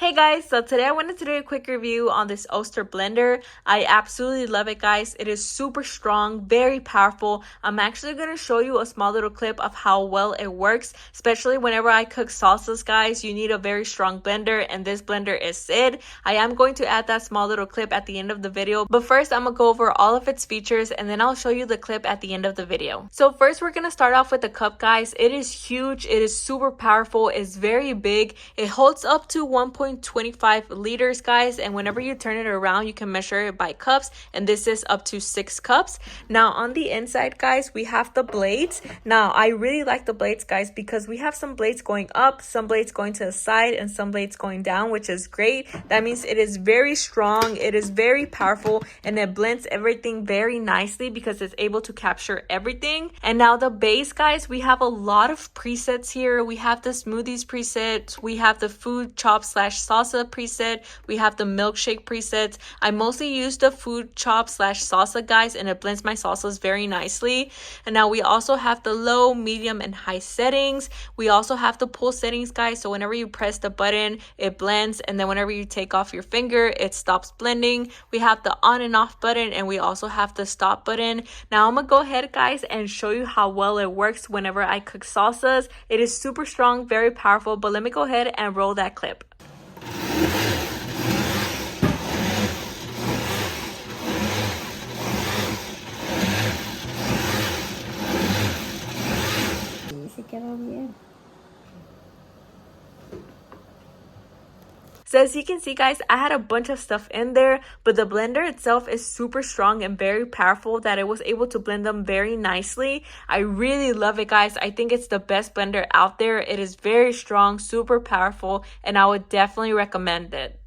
Hey guys, so today I wanted to do a quick review on this Oster blender. I absolutely love it, guys. It is super strong, very powerful. I'm actually going to show you a small little clip of how well it works, especially whenever I cook salsas, guys. You need a very strong blender, and this blender is it. I am going to add that small little clip at the end of the video, but first I'm going to go over all of its features, and then I'll show you the clip at the end of the video. So first we're going to start off with the cup, guys. It is huge. It is super powerful. It's very big. It holds up to 1.25 liters, guys, and whenever you turn it around you can measure it by cups, and this is up to 6 cups. Now on the inside, guys, we have the blades. Now I really like the blades, guys, because we have some blades going up, some blades going to the side, and some blades going down, which is great. That means it is very strong, it is very powerful, and it blends everything very nicely because it's able to capture everything. And now the base, guys, we have a lot of presets here. We have the smoothies preset, we have the food chop slash salsa preset, we have the milkshake presets. I mostly use the food chop slash salsa, guys, and it blends my salsas very nicely. And now we also have the low, medium, and high settings. We also have the pull settings, guys, so whenever you press the button it blends, and then whenever you take off your finger it stops blending. We have the on and off button, and we also have the stop button. Now I'm gonna go ahead, guys, and show you how well it works whenever I cook salsas. It is super strong, very powerful, but let me go ahead and roll that clip. Se quedó bien. So as you can see, guys, I had a bunch of stuff in there, but the blender itself is super strong and very powerful that it was able to blend them very nicely. I really love it, guys. I think it's the best blender out there. It is very strong, super powerful, and I would definitely recommend it.